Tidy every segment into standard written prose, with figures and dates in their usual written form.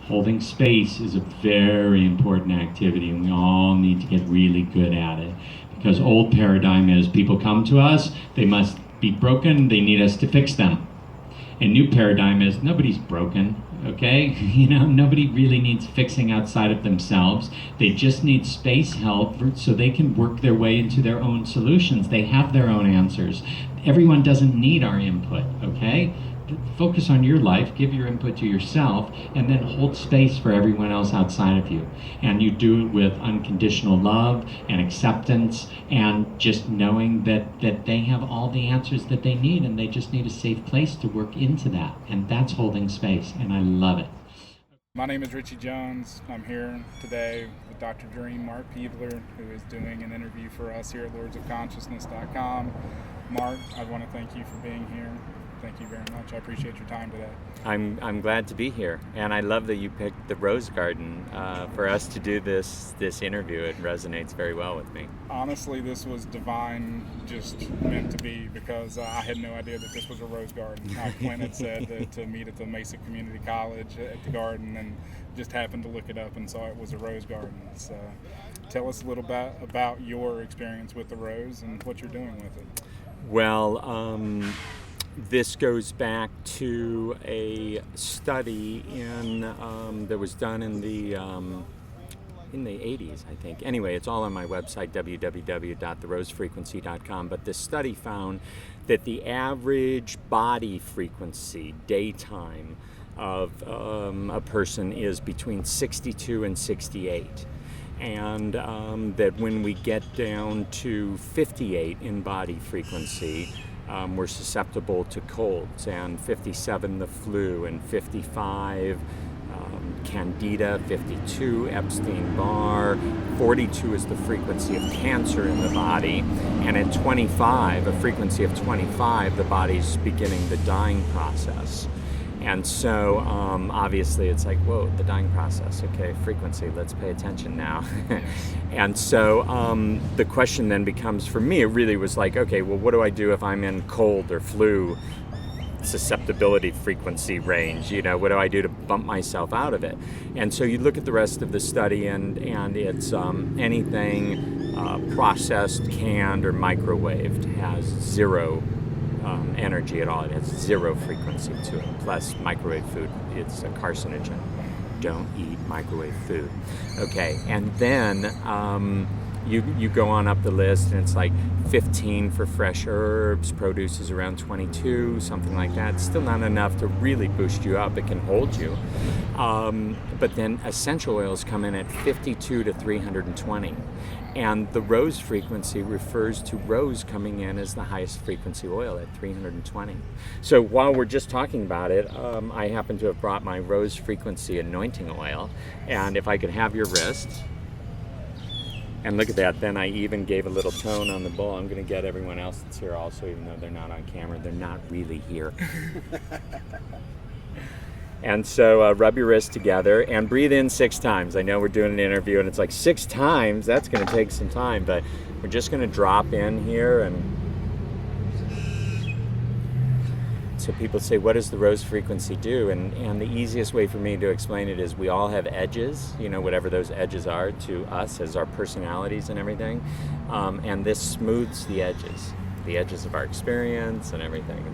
Holding space is a very important activity, and we all need to get really good at it. Because old paradigm is people come to us, they must be broken, they need us to fix them. And new paradigm is nobody's broken, okay? Nobody really needs fixing outside of themselves. They just need space help so they can work their way into their own solutions. They have their own answers. Everyone doesn't need our input, okay? Focus on your life, give your input to yourself, and then hold space for everyone else outside of you. And you do it with unconditional love and acceptance, and just knowing that they have all the answers that they need, and they just need a safe place to work into that. And that's holding space, and I love it. My name is Richie Jones. I'm here today with Dr. Dream Mark Peebler, who is doing an interview for us here at lordsofconsciousness.com. Mark, I want to thank you for being here. Thank you very much. I appreciate your time today. I'm glad to be here, and I love that you picked the Rose Garden for us to do this interview. It resonates very well with me. Honestly, this was divine, just meant to be, because I had no idea that this was a rose garden. Quinn had said that to meet at the Mesa Community College at the garden, and just happened to look it up and saw it was a rose garden. So tell us a little bit about your experience with the rose and what you're doing with it. Well, this goes back to a study that was done in the 80s, I think. Anyway, it's all on my website, www.therosefrequency.com. But this study found that the average body frequency, daytime, of a person is between 62 and 68. And that when we get down to 58 in body frequency, we're susceptible to colds, and 57 the flu, and 55 candida, 52 Epstein-Barr, 42 is the frequency of cancer in the body, and at 25, a frequency of 25, the body's beginning the dying process. And so obviously it's like, whoa, the dying process, okay, frequency, let's pay attention now. And so the question then becomes, for me, it really was like, okay, well, what do I do if I'm in cold or flu susceptibility frequency range? What do I do to bump myself out of it? And so you look at the rest of the study, and it's anything processed, canned, or microwaved has zero energy at all. It has zero frequency to it. Plus, microwave food, it's a carcinogen. Don't eat microwave food. Okay, and then you go on up the list, and it's like 15 for fresh herbs, produce is around 22, something like that. Still not enough to really boost you up. It can hold you. But then essential oils come in at 52 to 320. And the rose frequency refers to rose coming in as the highest frequency oil at 320. So while we're just talking about it, I happen to have brought my rose frequency anointing oil. And if I could have your wrist, and look at that, then I even gave a little tone on the bowl. I'm going to get everyone else that's here also, even though they're not on camera. They're not really here. And so rub your wrists together and breathe in 6 times. I know we're doing an interview and it's like 6 times, that's going to take some time, but we're just going to drop in here. And so people say, what does the rose frequency do? And the easiest way for me to explain it is we all have edges, whatever those edges are to us as our personalities and everything. And this smooths the edges of our experience and everything.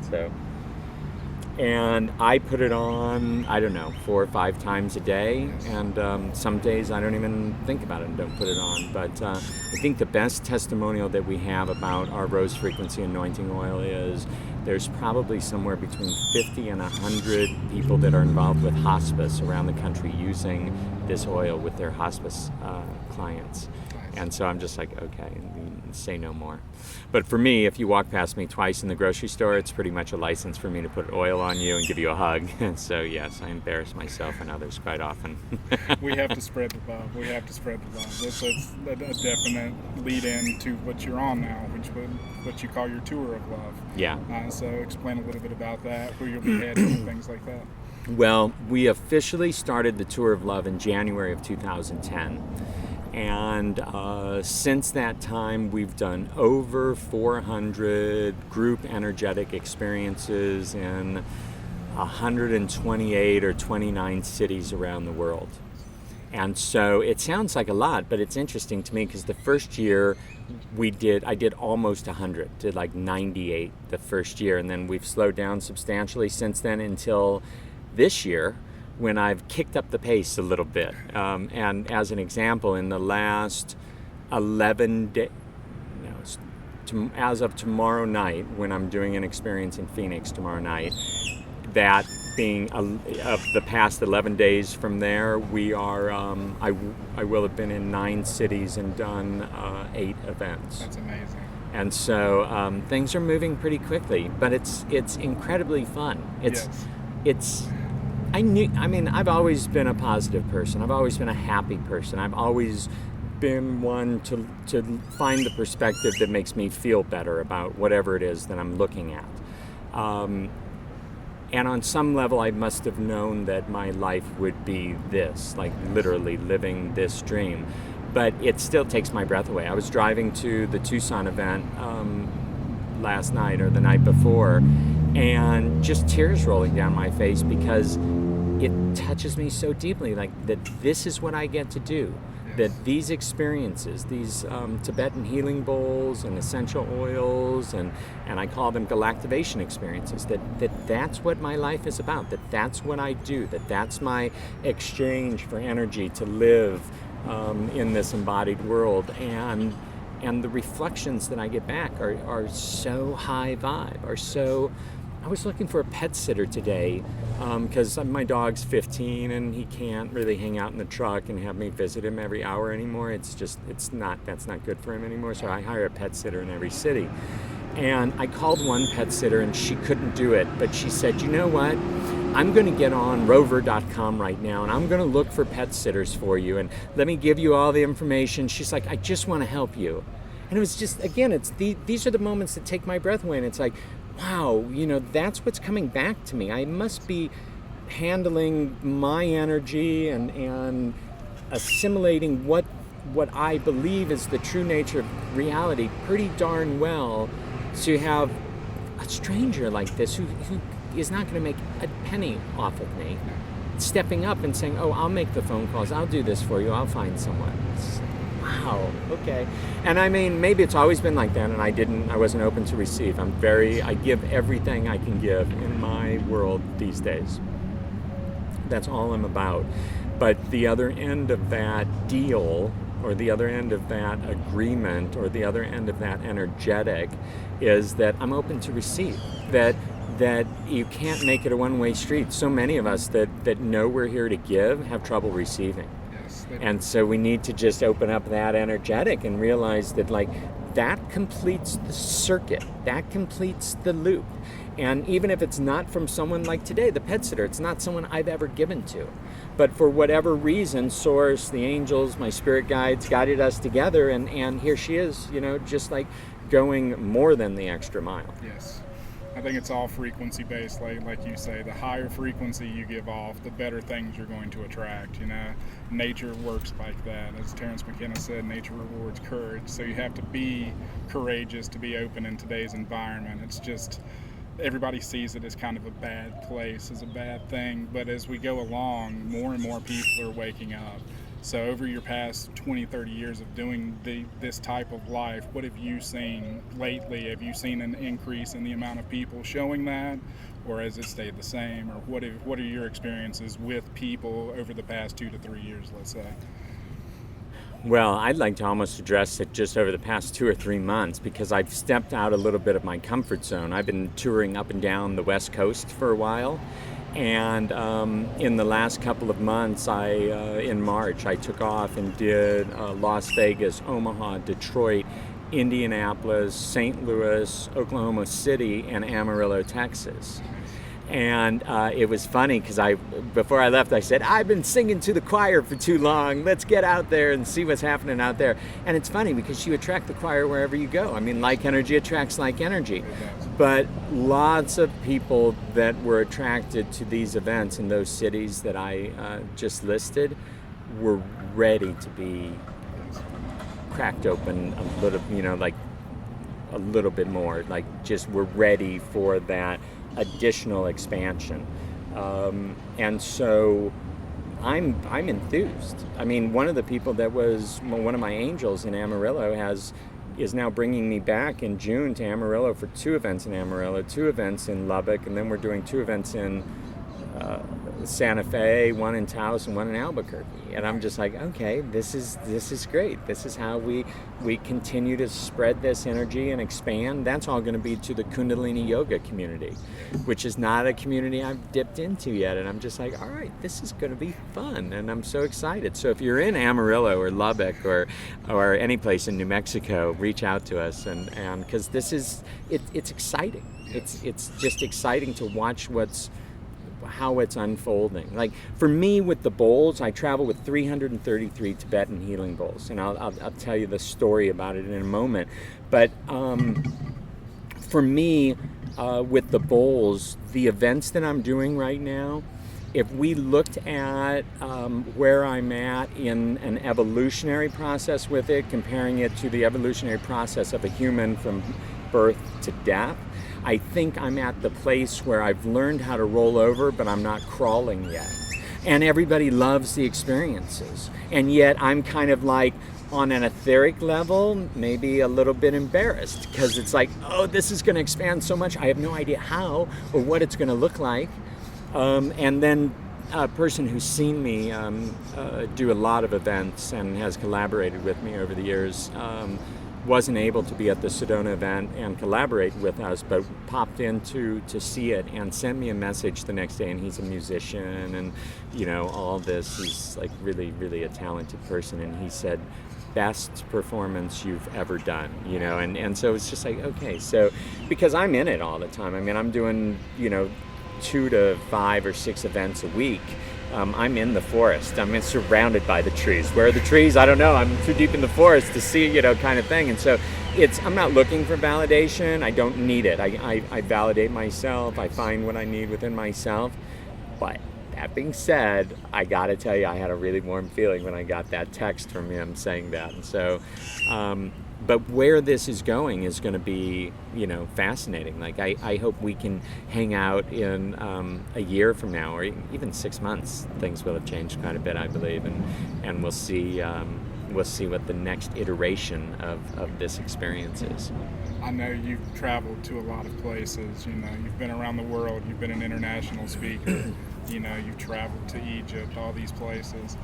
And I put it on, 4 or 5 times a day, and some days I don't even think about it and don't put it on. But I think the best testimonial that we have about our rose frequency anointing oil is there's probably somewhere between 50 and 100 people that are involved with hospice around the country using this oil with their hospice clients. And so I'm just like, okay, say no more. But for me, if you walk past me twice in the grocery store, it's pretty much a license for me to put oil on you and give you a hug. And so yes, I embarrass myself and others quite often. We have to spread the love. It's a definite lead in to what you're on now, what you call your tour of love. Yeah. So explain a little bit about that, who you'll be heading and things like that. Well, we officially started the Tour of Love in January of 2010. And since that time, we've done over 400 group energetic experiences in 128 or 29 cities around the world. And so it sounds like a lot, but it's interesting to me because the first year I did almost 100, did like 98 the first year, and then we've slowed down substantially since then until this year when I've kicked up the pace a little bit. And as an example, in the last 11 days, as of tomorrow night, when I'm doing an experience in Phoenix tomorrow night, that being of the past 11 days from there, we are, I will have been in 9 cities and done 8 events. That's amazing. And so things are moving pretty quickly, but it's incredibly fun. I've always been a positive person. I've always been a happy person. I've always been one to find the perspective that makes me feel better about whatever it is that I'm looking at. And on some level, I must have known that my life would be this, like literally living this dream. But it still takes my breath away. I was driving to the Tucson event last night or the night before, and just tears rolling down my face because it touches me so deeply, like that this is what I get to do. That these experiences, these Tibetan healing bowls and essential oils, and I call them galactivation experiences, that's what my life is about, that's what I do, that's my exchange for energy to live in this embodied world. And the reflections that I get back are so high vibe, I was looking for a pet sitter today because my dog's 15 and he can't really hang out in the truck and have me visit him every hour anymore. That's not good for him anymore. So I hire a pet sitter in every city. And I called one pet sitter and she couldn't do it, but she said, you know what? I'm going to get on rover.com right now and I'm going to look for pet sitters for you and let me give you all the information. She's like, I just want to help you. And it was just, again, these are the moments that take my breath away, and it's like, wow, that's what's coming back to me. I must be handling my energy and assimilating what I believe is the true nature of reality pretty darn well to have a stranger like this who is not going to make a penny off of me stepping up and saying, oh, I'll make the phone calls, I'll do this for you, I'll find someone. Wow, okay. And I mean, maybe it's always been like that and I wasn't open to receive. I give everything I can give in my world these days. That's all I'm about. But the other end of that deal, or the other end of that agreement, or the other end of that energetic is that I'm open to receive. That you can't make it a one-way street. So many of us that know we're here to give have trouble receiving. And so we need to just open up that energetic and realize that that completes the circuit, that completes the loop. And even if it's not from someone like today, the pet sitter, it's not someone I've ever given to. But for whatever reason, Source, the angels, my spirit guides guided us together, and here she is, just going more than the extra mile. Yes. I think it's all frequency based, like you say. The higher frequency you give off, the better things you're going to attract. Nature works like that. As Terrence McKenna said, nature rewards courage. So you have to be courageous to be open in today's environment. It's just everybody sees it as kind of a bad place, as a bad thing. But as we go along, more and more people are waking up. So over your past 20, 30 years of doing this type of life, what have you seen lately? Have you seen an increase in the amount of people showing that, or has it stayed the same? Or what are your experiences with people over the past 2 to 3 years, let's say? Well, I'd like to almost address it just over the past 2 or 3 months because I've stepped out a little bit of my comfort zone. I've been touring up and down the West Coast for a while. And in the last couple of months, in March, I took off and did Las Vegas, Omaha, Detroit, Indianapolis, St. Louis, Oklahoma City, and Amarillo, Texas. And it was funny because before I left, I said, I've been singing to the choir for too long. Let's get out there and see what's happening out there. And it's funny because you attract the choir wherever you go. I mean, like energy attracts like energy. But lots of people that were attracted to these events in those cities that I just listed were ready to be cracked open a little, a little bit more. Just we're ready for that additional expansion. And so I'm enthused. I mean, one of the people that was one of my angels in Amarillo is now bringing me back in June to Amarillo for 2 events in Amarillo, 2 events in Lubbock, and then we're doing 2 events in Santa Fe, 1 in Taos and 1 in Albuquerque. And I'm just like, okay, this is great. This is how we continue to spread this energy and expand. That's all going to be to the Kundalini Yoga community, which is not a community I've dipped into yet. And I'm just like, all right, this is going to be fun, and I'm so excited. So if you're in Amarillo or Lubbock or any place in New Mexico, reach out to us, and because this is it's exciting. It's just exciting to watch how it's unfolding. Like for me with the bowls, I travel with 333 Tibetan healing bowls, and I'll tell you the story about it in a moment. But for me, with the bowls, the events that I'm doing right now, if we looked at where I'm at in an evolutionary process with it, comparing it to the evolutionary process of a human from birth to death, I think I'm at the place where I've learned how to roll over, but I'm not crawling yet. And everybody loves the experiences. And yet I'm kind of like, on an etheric level, maybe a little bit embarrassed, because it's like, oh, this is going to expand so much. I have no idea how or what it's going to look like. And then a person who's seen me do a lot of events and has collaborated with me over the years wasn't able to be at the Sedona event and collaborate with us, but popped in to see it and sent me a message the next day. And he's a musician and, you know, all this. He's like really, really a talented person. And he said, best performance you've ever done, you know. And so it's just like, okay, so because I'm in it all the time. I mean, I'm doing, you know, 2 to 5 or 6 events a week. I'm in the forest. I'm surrounded by the trees. Where are the trees? I don't know. I'm too deep in the forest to see, you know, kind of thing. And so I'm not looking for validation. I don't need it. I validate myself. I find what I need within myself. But that being said, I got to tell you, I had a really warm feeling when I got that text from him saying that. And so, but where this is going is going to be, you know, fascinating. Like I hope we can hang out in a year from now, or even 6 months. Things will have changed quite a bit, I believe, and we'll see what the next iteration of this experience is. I know you've traveled to a lot of places. You know, you've been around the world. You've been an international speaker. You know, you've traveled to Egypt, all these places.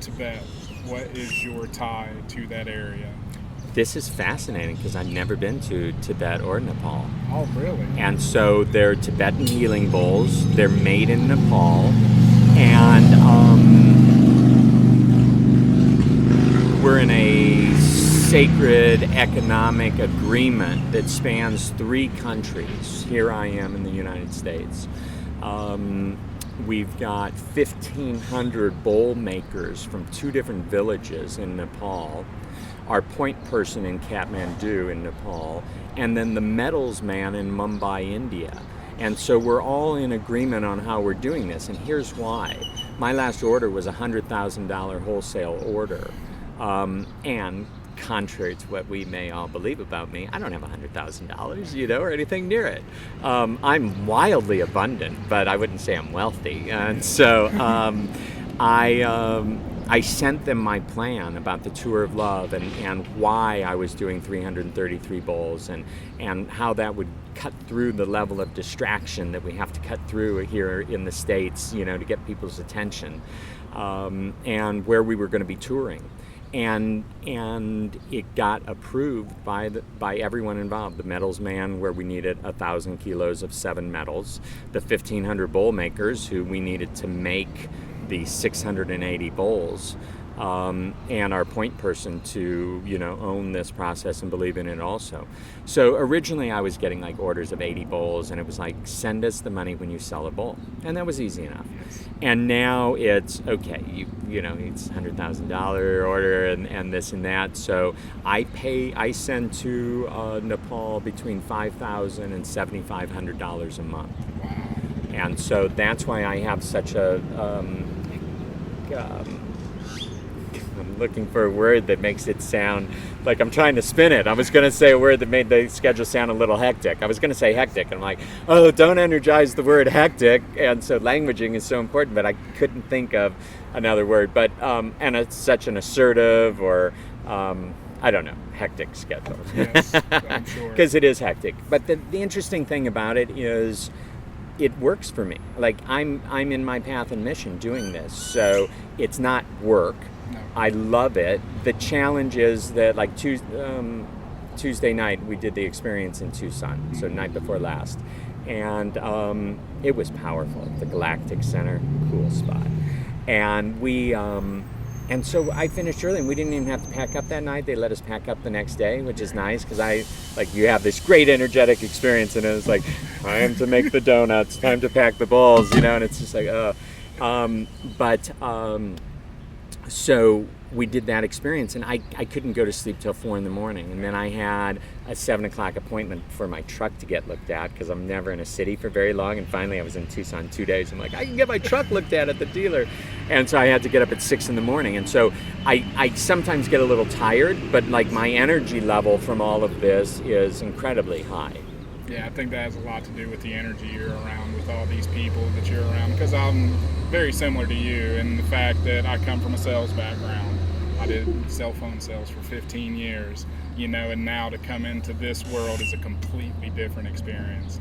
Tibet, what is your tie to that area? This is fascinating because I've never been to Tibet or Nepal. Oh, really? And so they're Tibetan healing bowls. They're made in Nepal. And we're in a sacred economic agreement that spans 3 countries. Here I am in the United States. We've got 1,500 bowl makers from 2 different villages in Nepal, our point person in Kathmandu in Nepal, and then the metals man in Mumbai, India. And so we're all in agreement on how we're doing this, and here's why. My last order was a $100,000 wholesale order, and contrary to what we may all believe about me, I don't have $100,000, you know, or anything near it. I'm wildly abundant, but I wouldn't say I'm wealthy. And so I sent them my plan about the tour of love and why I was doing 333 bowls and how that would cut through the level of distraction that we have to cut through here in the States, you know, to get people's attention, and where we were going to be touring. And it got approved by everyone involved. The metals man, where we needed 1,000 kilos of 7 metals. The 1,500 bowl makers, who we needed to make the 680 bowls. And our point person to, you know, own this process and believe in it also. So originally I was getting like orders of 80 bowls, and it was like, send us the money when you sell a bowl. And that was easy enough. And now it's, okay, you know, it's $100,000 order and this and that. So I send to Nepal between $5,000 and $7,500 a month. Wow. And so that's why I have such a, I'm looking for a word that makes it sound like I'm trying to spin it. I was going to say a word that made the schedule sound a little hectic. I was going to say hectic, and I'm like, oh, don't energize the word hectic. And so languaging is so important, but I couldn't think of another word. But and it's such an assertive or I don't know, hectic schedule. Yes, I'm sure. Because it is hectic. But the interesting thing about it is it works for me. Like I'm in my path and mission doing this. So it's not work. No. I love it. The challenge is that like Tuesday night we did the experience in Tucson, so night before last. And it was powerful. The Galactic Center, cool spot. And we and so I finished early, and we didn't even have to pack up that night. They let us pack up the next day, which is nice because you have this great energetic experience, and it's like, time to make the donuts, time to pack the bowls, and it's just like, so we did that experience, and I couldn't go to sleep till 4 a.m, and then I had a 7 o'clock appointment for my truck to get looked at because I'm never in a city for very long, and finally I was in Tucson 2 days. I'm like, I can get my truck looked at the dealer, and so I had to get up at 6 a.m, and so I sometimes get a little tired, but like my energy level from all of this is incredibly high. Yeah, I think that has a lot to do with the energy you're around with all these people that you're around, because I'm very similar to you in the fact that I come from a sales background. I did cell phone sales for 15 years, and now to come into this world is a completely different experience.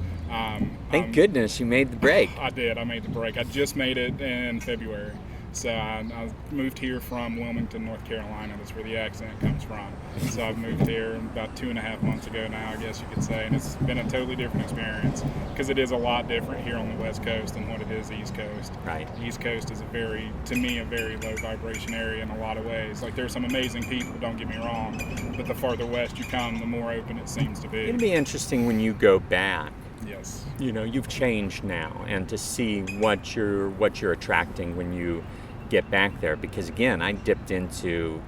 Thank goodness you made the break. I did. I made the break. I just made it in February. So I moved here from Wilmington, North Carolina. That's where the accent comes from. So I've moved here about 2.5 months ago now, I guess you could say. And it's been a totally different experience because it is a lot different here on the West Coast than what it is East Coast. Right. The East Coast is to me, a very low vibration area in a lot of ways. Like there's some amazing people, don't get me wrong, but the farther west you come, the more open it seems to be. It'll be interesting when you go back. Yes. You've changed now, and to see what you're attracting when you get back there, because again, I dipped into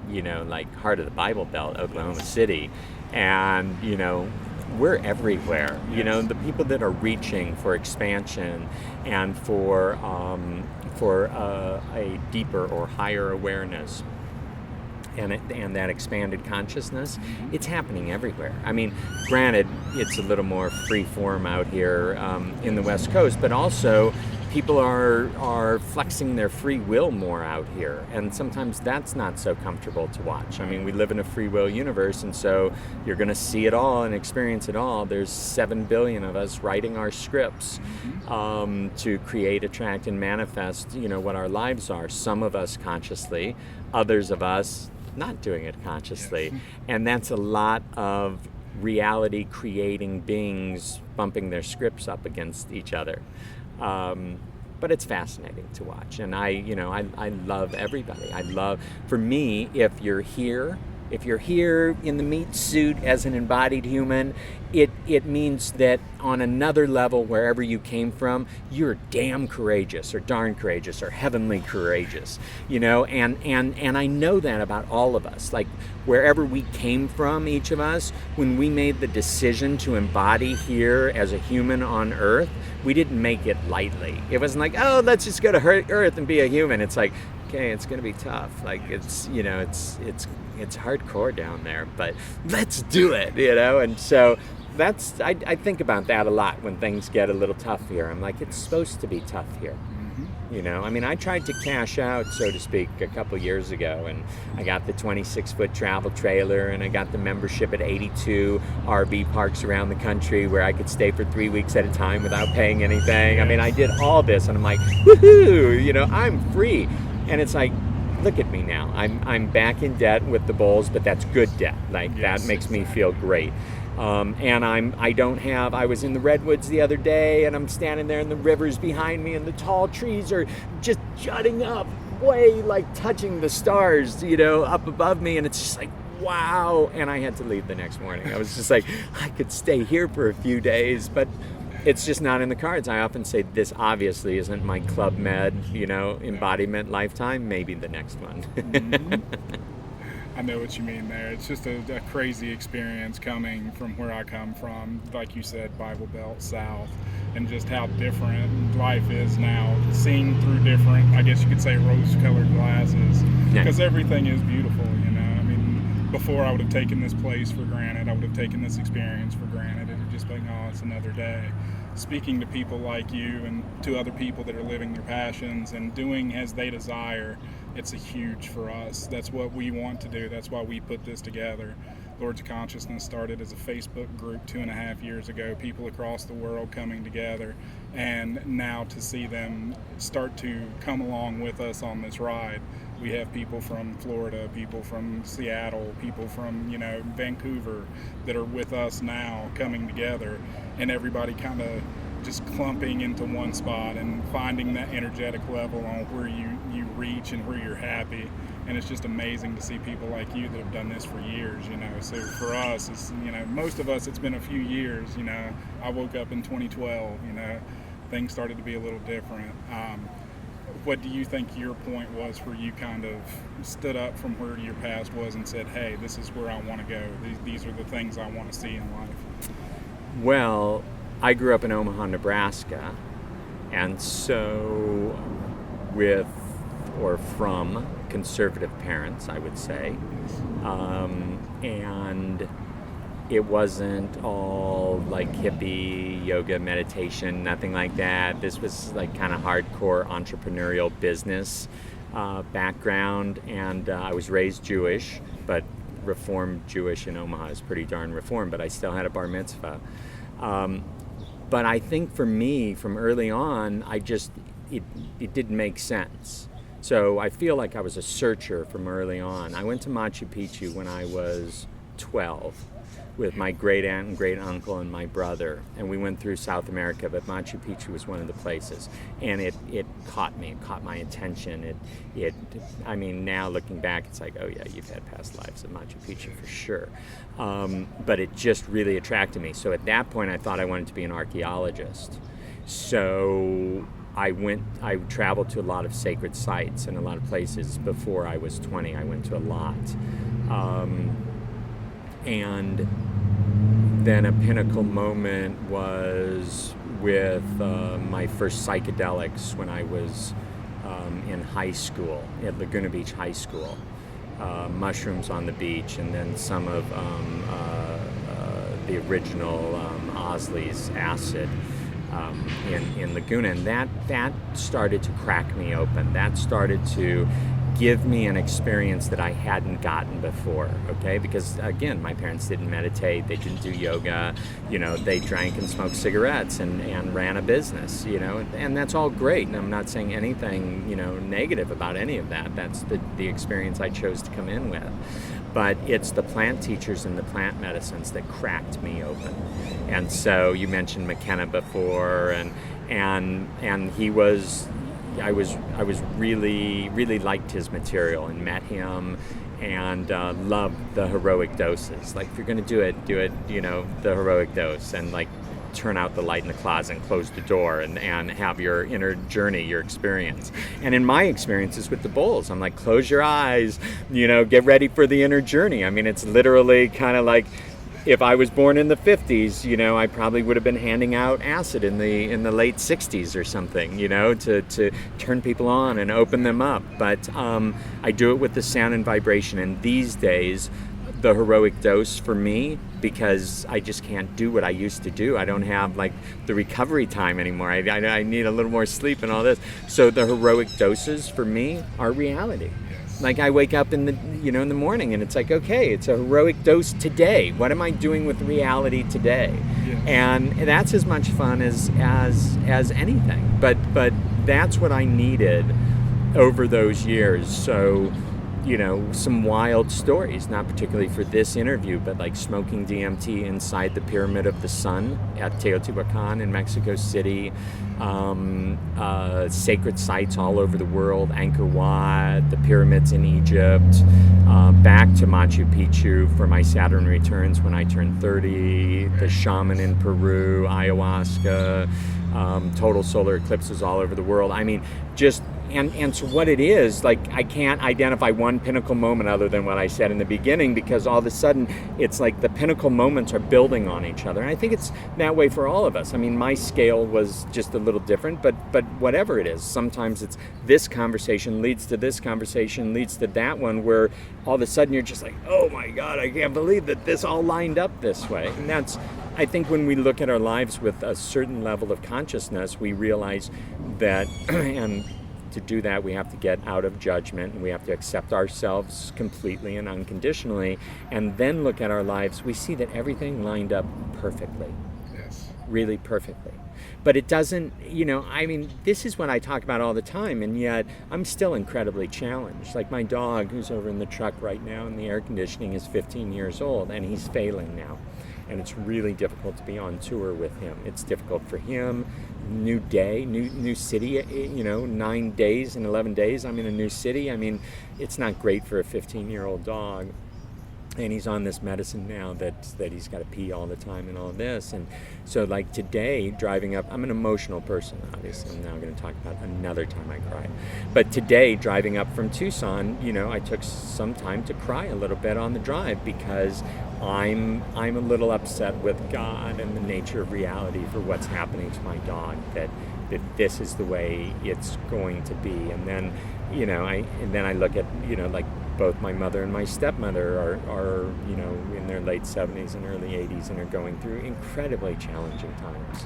like heart of the Bible Belt, Oklahoma City, and we're everywhere. Yes. The people that are reaching for expansion and for a deeper or higher awareness and that expanded consciousness, it's happening everywhere. I mean, granted, it's a little more free form out here in the West Coast, but also people are flexing their free will more out here, and sometimes that's not so comfortable to watch. I mean, we live in a free will universe, and so you're going to see it all and experience it all. There's 7 billion of us writing our scripts to create, attract, and manifest what our lives are. Some of us consciously, others of us not doing it consciously. Yes. And that's a lot of reality creating beings bumping their scripts up against each other. But it's fascinating to watch, and I love everybody. For me, if you're here in the meat suit as an embodied human, it means that on another level, wherever you came from, you're damn courageous, or darn courageous, or heavenly courageous, and I know that about all of us. Like wherever we came from, each of us, when we made the decision to embody here as a human on Earth, we didn't make it lightly. It wasn't like, oh, let's just go to Earth and be a human. It's like, okay, it's going to be tough. Like it's hardcore down there, but let's do it, and so that's I think about that a lot when things get a little tough here. I'm like, it's supposed to be tough here. I mean, I tried to cash out, so to speak, a couple years ago, and I got the 26-foot travel trailer, and I got the membership at 82 RV parks around the country where I could stay for 3 weeks at a time without paying anything. I mean, I did all this, and I'm like, woohoo, I'm free. And it's like, look at me now. I'm back in debt with the bowls, but that's good debt. Like that makes me feel great. And I was in the redwoods the other day, and I'm standing there, and the river's behind me, and the tall trees are just jutting up way, like touching the stars, up above me, and it's just like, wow. And I had to leave the next morning. I was just like, I could stay here for a few days, but it's just not in the cards. I often say this obviously isn't my Club Med, embodiment lifetime, maybe the next one. I know what you mean there. It's just a crazy experience coming from where I come from, like you said, Bible Belt South, and just how different life is now, seeing through different, I guess you could say, rose-colored glasses, because everything is beautiful, you know. I mean, before I would have taken this place for granted, I would have taken this experience for granted, and just been, oh, it's another day. Speaking to people like you and to other people that are living their passions and doing as they desire, it's a huge for us. That's what we want to do. That's why we put this together. Lords of Consciousness started as a Facebook group 2.5 years ago, people across the world coming together, and now to see them start to come along with us on this ride. We have people from Florida, people from Seattle, people from, Vancouver that are with us now coming together, and everybody kind of just clumping into one spot and finding that energetic level on where you reach and where you're happy. And it's just amazing to see people like you that have done this for years, So for us, it's, most of us, it's been a few years, I woke up in 2012, things started to be a little different. What do you think your point was where you kind of stood up from where your past was and said, hey, this is where I want to go. These are the things I want to see in life? Well, I grew up in Omaha, Nebraska, and so from conservative parents, I would say, and it wasn't all like hippie yoga, meditation, nothing like that. This was like kind of hardcore entrepreneurial business background, and I was raised Jewish, but Reformed Jewish in Omaha is pretty darn Reformed, but I still had a bar mitzvah. But I think for me, from early on, it didn't make sense. So I feel like I was a searcher from early on. I went to Machu Picchu when I was 12 with my great aunt and great uncle and my brother, and we went through South America, but Machu Picchu was one of the places, and it caught me, it caught my attention. I mean, now looking back, it's like, oh yeah, you've had past lives at Machu Picchu for sure, but it just really attracted me. So at that point, I thought I wanted to be an archaeologist. So I traveled to a lot of sacred sites and a lot of places. Before I was 20, I went to a lot. And then a pinnacle moment was with my first psychedelics when I was in high school, at Laguna Beach High School. Mushrooms on the beach, and then some of the original Osley's acid in Laguna. And that started to crack me open. That started to give me an experience that I hadn't gotten before, okay? Because again, my parents didn't meditate, they didn't do yoga, they drank and smoked cigarettes and ran a business, and that's all great. And I'm not saying anything, negative about any of that. That's the experience I chose to come in with. But it's the plant teachers and the plant medicines that cracked me open. And so you mentioned McKenna before, and he was, I was really liked his material and met him, and loved the heroic doses. Like, if you're going to do it, the heroic dose, and like turn out the light in the closet and close the door and have your inner journey, your experience. And in my experiences with the bowls, I'm like, close your eyes, get ready for the inner journey. I mean, it's literally kind of like, if I was born in the 50s, I probably would have been handing out acid in the late 60s or something, to turn people on and open them up. But I do it with the sound and vibration. And these days, the heroic dose for me, because I just can't do what I used to do. I don't have like the recovery time anymore. I need a little more sleep and all this. So the heroic doses for me are reality. Like, I wake up in the morning, and it's like, okay, it's a heroic dose today. What am I doing with reality today? Yes. And that's as much fun as anything. But that's what I needed over those years. So, some wild stories, not particularly for this interview, but like smoking DMT inside the Pyramid of the Sun at Teotihuacan in Mexico City, sacred sites all over the world, Angkor Wat, the pyramids in Egypt, back to Machu Picchu for my Saturn returns when I turned 30, the shaman in Peru, ayahuasca, total solar eclipses all over the world. I mean, just And so what it is, like, I can't identify one pinnacle moment other than what I said in the beginning, because all of a sudden it's like the pinnacle moments are building on each other. And I think it's that way for all of us. I mean, my scale was just a little different, but whatever it is, sometimes it's this conversation leads to this conversation, leads to that one, where all of a sudden you're just like, oh my God, I can't believe that this all lined up this way. And that's, I think when we look at our lives with a certain level of consciousness, we realize that, and to do that, we have to get out of judgment, and we have to accept ourselves completely and unconditionally, and then look at our lives. We see that everything lined up perfectly. Yes. Really perfectly. But it doesn't, I mean, this is what I talk about all the time, and yet I'm still incredibly challenged. Like my dog, who's over in the truck right now in the air conditioning, is 15 years old, and he's failing now. And it's really difficult to be on tour with him. It's difficult for him. New day, new city, 9 days and 11 days I'm in a new city. I mean, it's not great for a 15-year-old dog. And he's on this medicine now that he's got to pee all the time and all this. And so like today, driving up, I'm an emotional person, obviously. I'm now going to talk about another time I cried. But today, driving up from Tucson, I took some time to cry a little bit on the drive, because I'm a little upset with God and the nature of reality for what's happening to my dog, that this is the way it's going to be. And then, I look at, like both my mother and my stepmother are in their late 70s and early 80s, and are going through incredibly challenging times.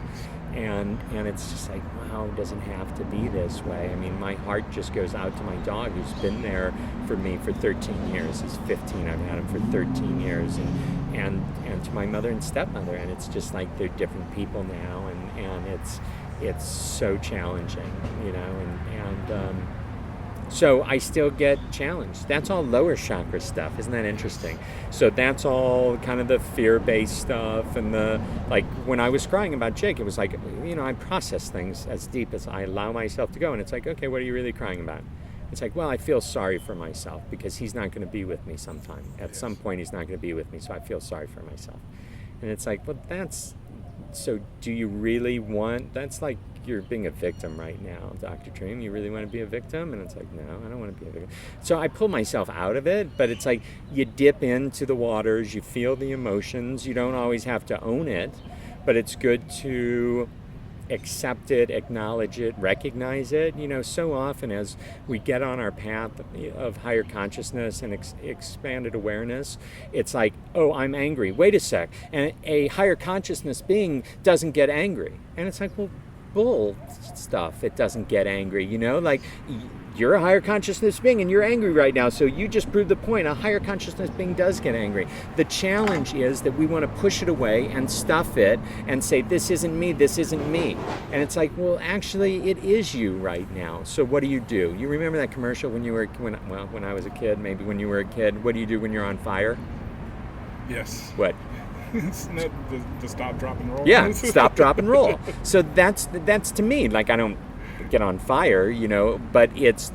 And it's just like, wow, it doesn't have to be this way. I mean, my heart just goes out to my dog, who's been there for me for 13 years. He's 15, I've had him for 13 years, and to my mother and stepmother. And it's just like they're different people now, and it's so challenging, so I still get challenged. That's all lower chakra stuff. Isn't that interesting? So that's all kind of the fear-based stuff. And like when I was crying about Jake, it was like, I process things as deep as I allow myself to go. And it's like, okay, what are you really crying about? It's like, well, I feel sorry for myself, because he's not going to be with me sometime. At some point, he's not going to be with me, so I feel sorry for myself. And it's like, well, so do you really want, that's like, you're being a victim right now, Dr. Dream. You really want to be a victim? And it's like, no, I don't want to be a victim. So I pull myself out of it, but it's like you dip into the waters, you feel the emotions. You don't always have to own it, but it's good to accept it, acknowledge it, recognize it. So often as we get on our path of higher consciousness and expanded awareness, it's like, oh, I'm angry. Wait a sec. And a higher consciousness being doesn't get angry. And it's like, well, bull stuff. It doesn't get angry, like you're a higher consciousness being and you're angry right now, so you just proved the point. A higher consciousness being does get angry. The challenge is that we want to push it away and stuff it and say, this isn't me, this isn't me. And it's like, well, actually it is you right now. So what do? You remember that commercial when I was a kid, maybe when you were a kid? What do you do when you're on fire? Yes. What? To stop, drop, and roll. Yeah, stop, drop, and roll. So that's to me, like, I don't get on fire, but it's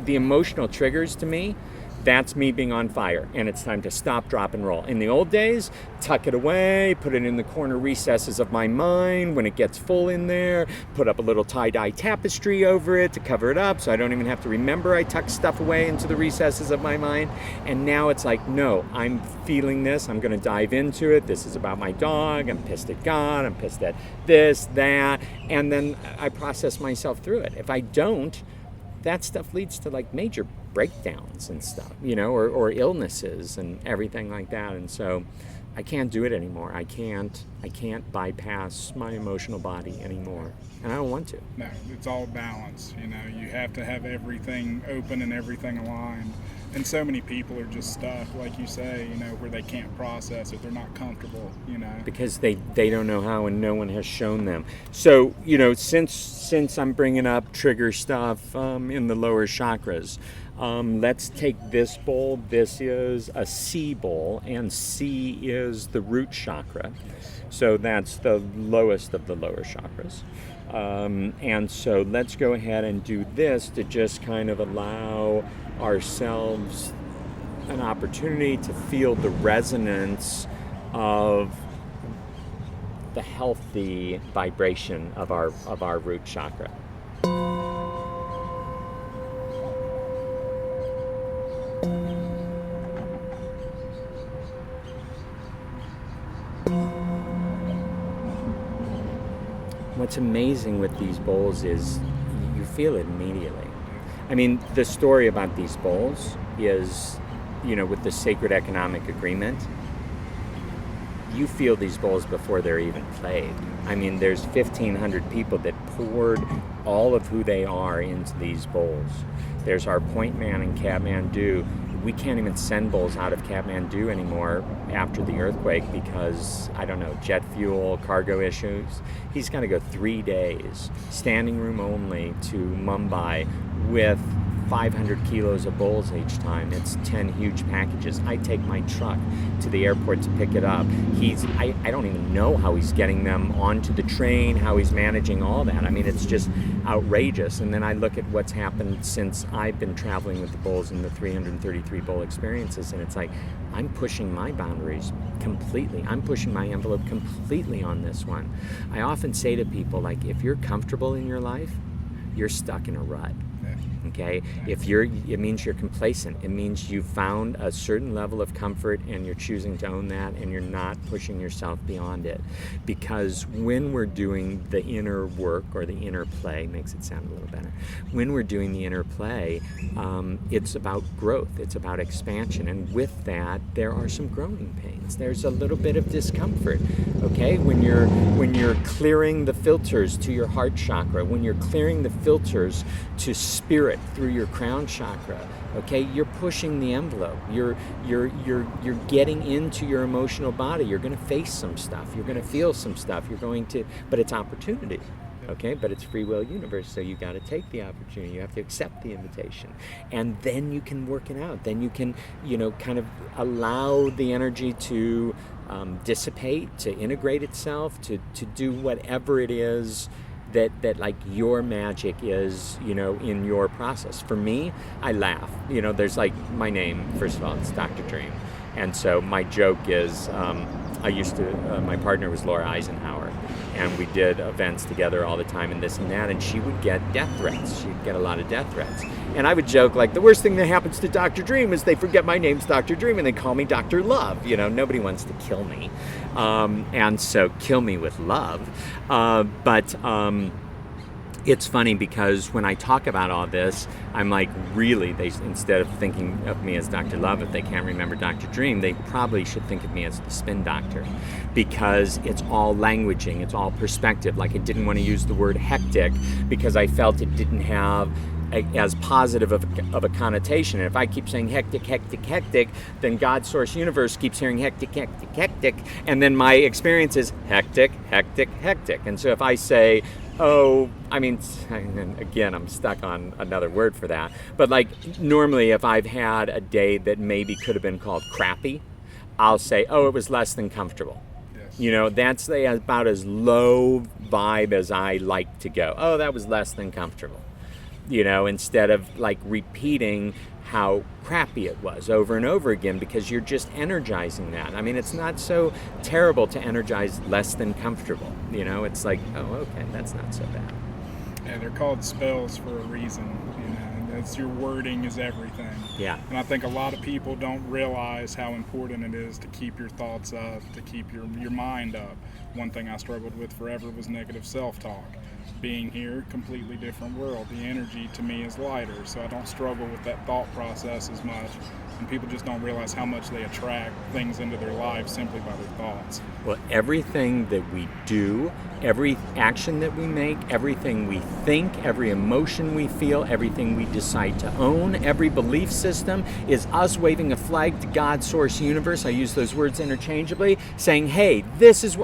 the emotional triggers to me. That's me being on fire, and it's time to stop, drop, and roll. In the old days, tuck it away, put it in the corner recesses of my mind. When it gets full in there, put up a little tie-dye tapestry over it to cover it up, so I don't even have to remember I tuck stuff away into the recesses of my mind. And now it's like, no, I'm feeling this, I'm going to dive into it. This is about my dog, I'm pissed at God, I'm pissed at this, that, and then I process myself through it. If I don't, that stuff leads to like major breakdowns and stuff, or illnesses and everything like that. And so I can't do it anymore. I can't bypass my emotional body anymore, and I don't want to. No, it's all balance. You have to have everything open and everything aligned. And so many people are just stuck, like you say, where they can't process it. They're not comfortable, because they don't know how, and no one has shown them. So, since I'm bringing up trigger stuff in the lower chakras, let's take this bowl. This is a C bowl, and C is the root chakra. So that's the lowest of the lower chakras. And so let's go ahead and do this to just kind of allow ourselves an opportunity to feel the resonance of the healthy vibration of our root chakra. what's amazing with these bowls is you feel it immediately. I mean, the story about these bowls is, with the Sacred Economic Agreement, you feel these bowls before they're even played. I mean, there's 1,500 people that poured all of who they are into these bowls. There's our point man in Kathmandu. We can't even send bowls out of Kathmandu anymore after the earthquake because, I don't know, jet fuel, cargo issues. He's got to go 3 days, standing room only, to Mumbai with 500 kilos of bowls each time. It's 10 huge packages. I take my truck to the airport to pick it up. I don't even know how he's getting them onto the train, how he's managing all that. I mean, it's just outrageous. And then I look at what's happened since I've been traveling with the bowls in the 333 bowl experiences, and it's like, I'm pushing my boundaries completely. I'm pushing my envelope completely on this one. I often say to people, like, if you're comfortable in your life, you're stuck in a rut. Okay, it means you're complacent. It means you've found a certain level of comfort and you're choosing to own that, and you're not pushing yourself beyond it. Because when we're doing the inner work, or the inner play, makes it sound a little better. When we're doing the inner play, it's about growth. It's about expansion, and with that, there are some growing pains. There's a little bit of discomfort. Okay, when you're clearing the filters to your heart chakra, when you're clearing the filters to spirit through your crown chakra, okay, you're pushing the envelope. You're getting into your emotional body. You're going to face some stuff. You're going to feel some stuff. But it's opportunity. Okay, but it's free will universe, so you got to take the opportunity. You have to accept the invitation, and then you can work it out. Then you can, kind of allow the energy to dissipate, to integrate itself, to do whatever it is that like your magic is, in your process. For me, I laugh. There's like my name, first of all, it's Dr. Dream. And so my joke is, my partner was Laura Eisenhower, and we did events together all the time and this and that, and she would get death threats. She'd get a lot of death threats. And I would joke, like, the worst thing that happens to Dr. Dream is they forget my name's Dr. Dream and they call me Dr. Love. Nobody wants to kill me. And so kill me with love. But it's funny because when I talk about all this, I'm like, really, instead of thinking of me as Dr. Love, if they can't remember Dr. Dream, they probably should think of me as the spin doctor, because it's all languaging, it's all perspective. Like, I didn't want to use the word hectic because I felt it didn't have as positive of a connotation. And if I keep saying hectic, hectic, hectic, then God, Source, Universe keeps hearing hectic, hectic, hectic, and then my experience is hectic, hectic, hectic. And so if I say, again, I'm stuck on another word for that. But like, normally if I've had a day that maybe could have been called crappy, I'll say, it was less than comfortable. Yes. That's about as low vibe as I like to go. That was less than comfortable. Instead of like repeating how crappy it was over and over again, because you're just energizing that. I mean, it's not so terrible to energize less than comfortable. It's like, okay, that's not so bad. Yeah, they're called spells for a reason. That's your wording is everything. Yeah. And I think a lot of people don't realize how important it is to keep your thoughts up, to keep your mind up. One thing I struggled with forever was negative self-talk. Being here, completely different world. The energy to me is lighter, so I don't struggle with that thought process as much. And people just don't realize how much they attract things into their lives simply by their thoughts. Well, everything that we do, every action that we make, everything we think, every emotion we feel, everything we decide to own, every belief system is us waving a flag to God, Source, Universe. I use those words interchangeably, saying, hey,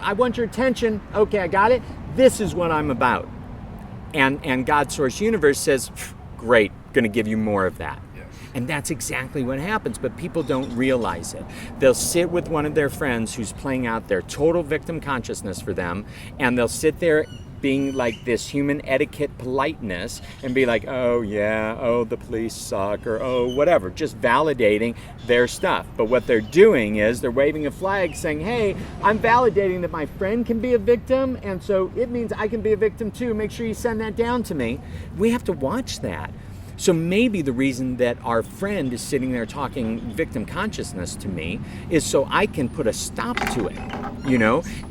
I want your attention. Okay, I got it. This is what I'm about. And God, Source, Universe says, great, going to give you more of that. Yes. And that's exactly what happens, but people don't realize it. They'll sit with one of their friends who's playing out their total victim consciousness for them, and they'll sit there being like this human etiquette politeness and be like, the police suck, or whatever, just validating their stuff. But what they're doing is they're waving a flag saying, hey, I'm validating that my friend can be a victim, and so it means I can be a victim too. Make sure you send that down to me. We have to watch that. So maybe the reason that our friend is sitting there talking victim consciousness to me is so I can put a stop to it,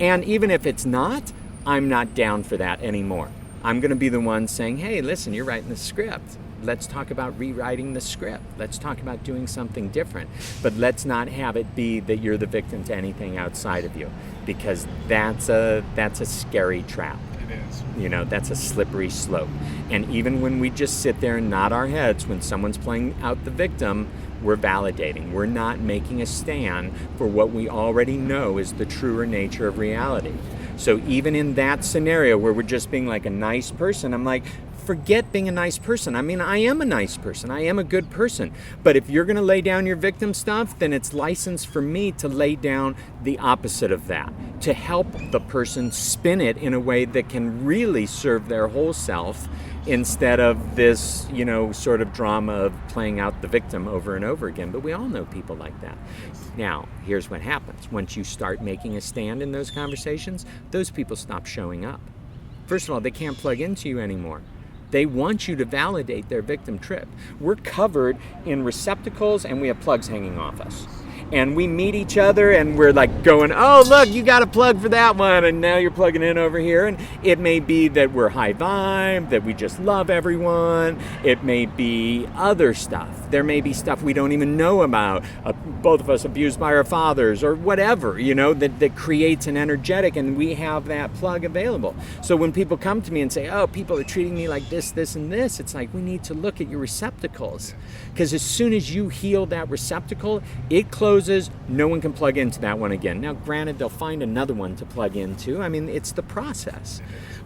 And even if it's not, I'm not down for that anymore. I'm going to be the one saying, hey, listen, you're writing the script. Let's talk about rewriting the script. Let's talk about doing something different. But let's not have it be that you're the victim to anything outside of you, because that's a scary trap. It is. You know, that's a slippery slope. And even when we just sit there and nod our heads when someone's playing out the victim, we're validating. We're not making a stand for what we already know is the truer nature of reality. So even in that scenario where we're just being like a nice person, I'm like, forget being a nice person. I mean, I am a nice person. I am a good person. But if you're going to lay down your victim stuff, then it's license for me to lay down the opposite of that, to help the person spin it in a way that can really serve their whole self, instead of this, you know, sort of drama of playing out the victim over and over again. But we all know people like that. Now, here's what happens. Once you start making a stand in those conversations, those people stop showing up. First of all, they can't plug into you anymore. They want you to validate their victim trip. We're covered in receptacles and we have plugs hanging off us. And we meet each other and we're like going, oh, look, you got a plug for that one. And now you're plugging in over here. And it may be that we're high vibe, that we just love everyone. It may be other stuff. There may be stuff we don't even know about. Both of us abused by our fathers or whatever, you know, that creates an energetic, and we have that plug available. So when people come to me and say, oh, people are treating me like this, this, and this, it's like, we need to look at your receptacles. Because as soon as you heal that receptacle, it closes, no one can plug into that one again. Now, granted, they'll find another one to plug into. I mean, it's the process,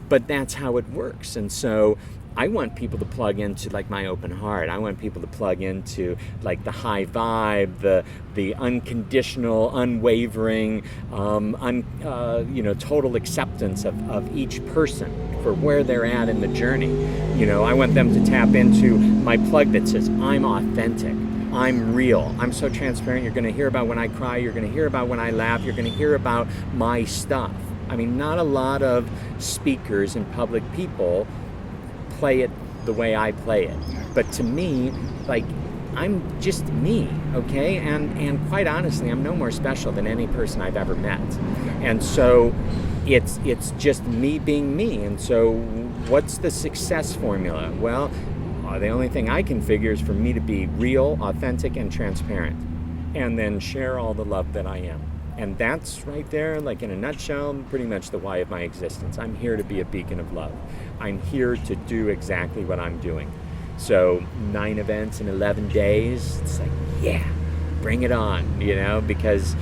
but that's how it works. And so I want people to plug into like my open heart. I want people to plug into like the high vibe, the unconditional, unwavering, total acceptance of each person for where they're at in the journey. You know, I want them to tap into my plug that says, I'm authentic. I'm real. I'm so transparent. You're going to hear about when I cry. You're going to hear about when I laugh. You're going to hear about my stuff. I mean, not a lot of speakers and public people play it the way I play it. But to me, like, I'm just me, okay? And quite honestly, I'm no more special than any person I've ever met. And so it's just me being me. And so what's the success formula? Well, the only thing I can figure is for me to be real, authentic, and transparent, and then share all the love that I am. And that's right there, like in a nutshell, pretty much the why of my existence. I'm here to be a beacon of love. I'm here to do exactly what I'm doing. So 9 events in 11 days, it's like, yeah, bring it on, you know, because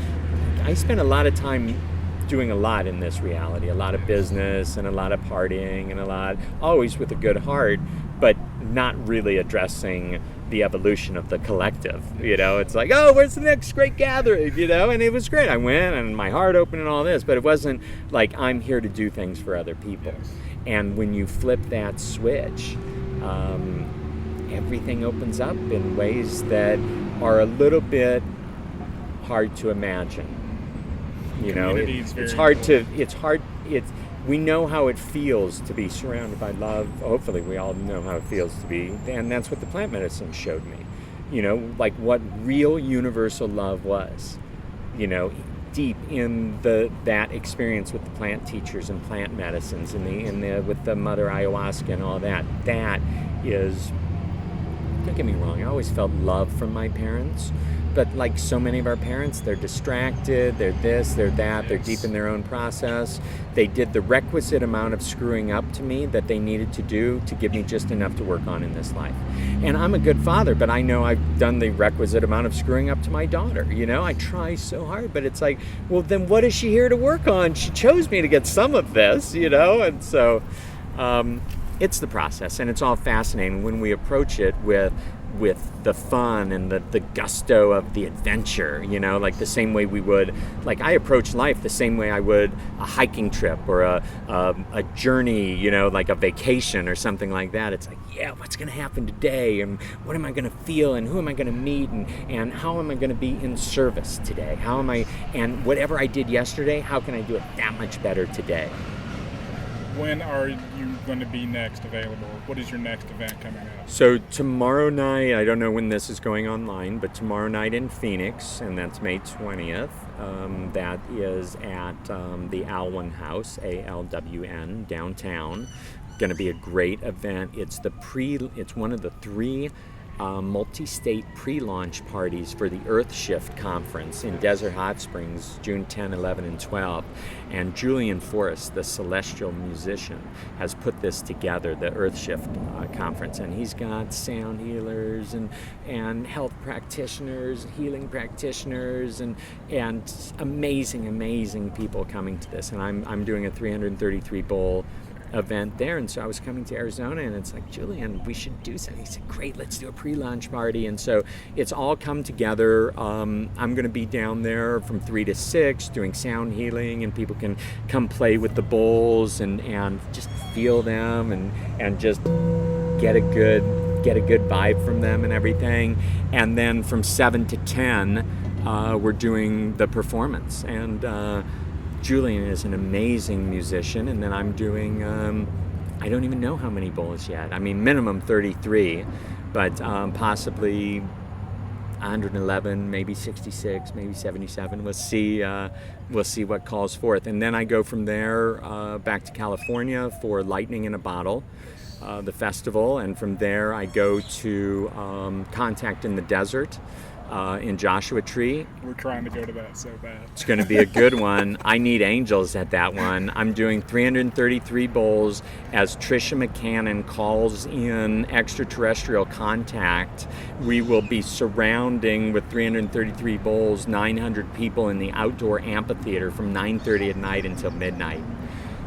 I spend a lot of time doing a lot in this reality, a lot of business and a lot of partying and a lot, always with a good heart, but not really addressing the evolution of the collective. You know, it's like, oh, where's the next great gathering? You know, and it was great. I went and my heart opened and all this, but it wasn't like I'm here to do things for other people. And when you flip that switch, everything opens up in ways that are a little bit hard to imagine. You know, we know how it feels to be surrounded by love. Hopefully we all know how it feels to be, and that's what the plant medicine showed me. You know, like what real universal love was. You know, deep in that experience with the plant teachers and plant medicines and with the mother ayahuasca and all that. That is, don't get me wrong, I always felt love from my parents. But like so many of our parents, they're distracted, they're this, they're that, they're deep in their own process. They did the requisite amount of screwing up to me that they needed to do to give me just enough to work on in this life. And I'm a good father, but I know I've done the requisite amount of screwing up to my daughter. You know, I try so hard, but it's like, well, then what is she here to work on? She chose me to get some of this, you know? And so it's the process, and it's all fascinating when we approach it with the fun and the gusto of the adventure, you know, like the same way we would, like I approach life the same way I would a hiking trip or a journey, you know, like a vacation or something like that. It's like, yeah, what's going to happen today, and what am I going to feel, and who am I going to meet, and how am I going to be in service today? And whatever I did yesterday, how can I do it that much better today? When are you going to be next available? What is your next event coming up? So tomorrow night, I don't know when this is going online, but tomorrow night in Phoenix, and that's May 20th, that is at the Alwyn House, ALWN, downtown. Going to be a great event. It's one of the 3 multi-state pre-launch parties for the EarthShift conference in Desert Hot Springs, June 10, 11, and 12. And Julian Forrest, the celestial musician, has put this together, the EarthShift conference. And he's got sound healers and health practitioners, healing practitioners, and amazing people coming to this. And I'm doing a 333 bowl event there, and so I was coming to Arizona, and it's like, Julian, we should do something. He said, great, let's do a pre-launch party. And so it's all come together. I'm going to be down there from 3 to 6 doing sound healing, and people can come play with the bowls and just feel them and just get a good vibe from them and everything. And then from 7 to 10 we're doing the performance, and Julian is an amazing musician, and then I'm doing, I don't even know how many bowls yet. I mean, minimum 33, but possibly 111, maybe 66, maybe 77. We'll see what calls forth. And then I go from there back to California for Lightning in a Bottle, the festival, and from there I go to Contact in the Desert, in Joshua Tree. We're trying to go to that so bad. It's going to be a good one. I need angels at that one. I'm doing 333 bowls as Tricia McCannon calls in extraterrestrial contact. We will be surrounding with 333 bowls 900 people in the outdoor amphitheater from 9:30 at night until midnight.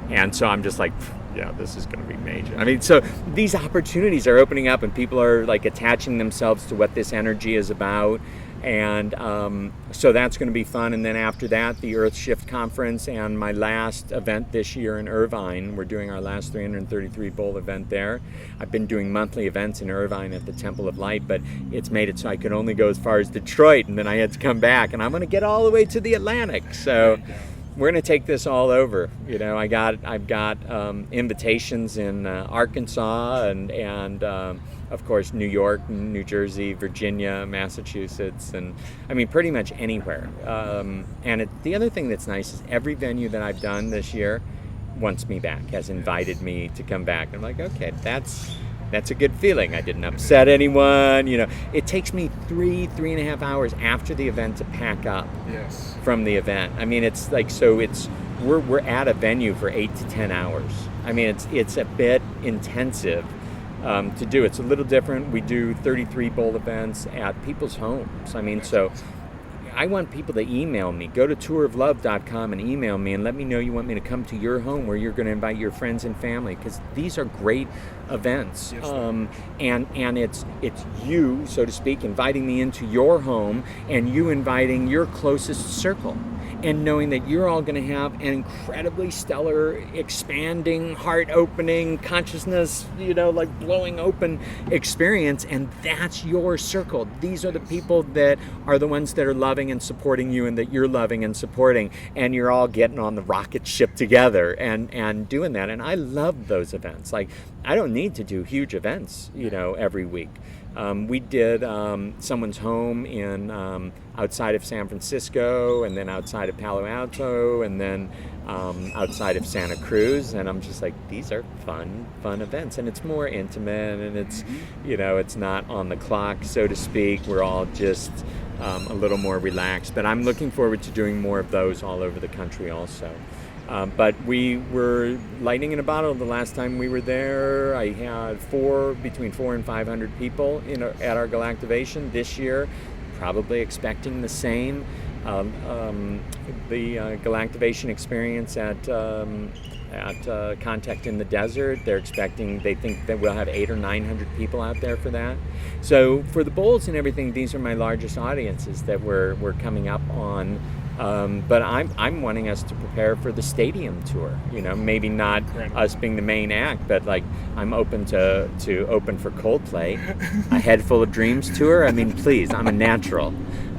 And so I'm just like, yeah, this is going to be major. I mean, so these opportunities are opening up, and people are like attaching themselves to what this energy is about. And so that's going to be fun. And then after that, the EarthShift conference and my last event this year in Irvine. We're doing our last 333 bowl event there. I've been doing monthly events in Irvine at the Temple of Light, but it's made it so I could only go as far as Detroit, and then I had to come back, and I'm going to get all the way to the Atlantic. So we're going to take this all over. You know, I've got invitations in Arkansas and of course New York, New Jersey, Virginia, Massachusetts, and I mean pretty much anywhere. And the other thing that's nice is every venue that I've done this year wants me back, has invited me to come back. I'm like, okay, that's a good feeling. I didn't upset anyone. You know, it takes me 3.5 hours after the event to pack up from the event. I mean, it's like, so we're at a venue for 8 to 10 hours. I mean, it's a bit intensive to do. It's a little different. We do 33 bowl events at people's homes. I mean, so I want people to email me. Go to touroflove.com and email me and let me know you want me to come to your home where you're going to invite your friends and family, because these are great events. And it's you, so to speak, inviting me into your home and you inviting your closest circle, and knowing that you're all going to have an incredibly stellar, expanding, heart-opening, consciousness, you know, like blowing open experience, and that's your circle. These are the people that are the ones that are loving and supporting you, and that you're loving and supporting, and you're all getting on the rocket ship together and doing that. And I love those events. Like, I don't need to do huge events, you know, every week. We did someone's home in outside of San Francisco, and then outside of Palo Alto, and then outside of Santa Cruz, and I'm just like, these are fun events, and it's more intimate, and it's, you know, it's not on the clock, so to speak. We're all just a little more relaxed, but I'm looking forward to doing more of those all over the country also. But we were Lightning in a Bottle the last time we were there. I had between 400 and 500 people at our Galactivation. This year, probably expecting the same. The Galactivation experience at Contact in the Desert, they think that we'll have 800 or 900 people out there for that. So for the bowls and everything, these are my largest audiences that we're coming up on. But I'm wanting us to prepare for the stadium tour. You know, maybe not us being the main act, but like I'm open to open for Coldplay, a Head Full of Dreams tour. I mean, please, I'm a natural.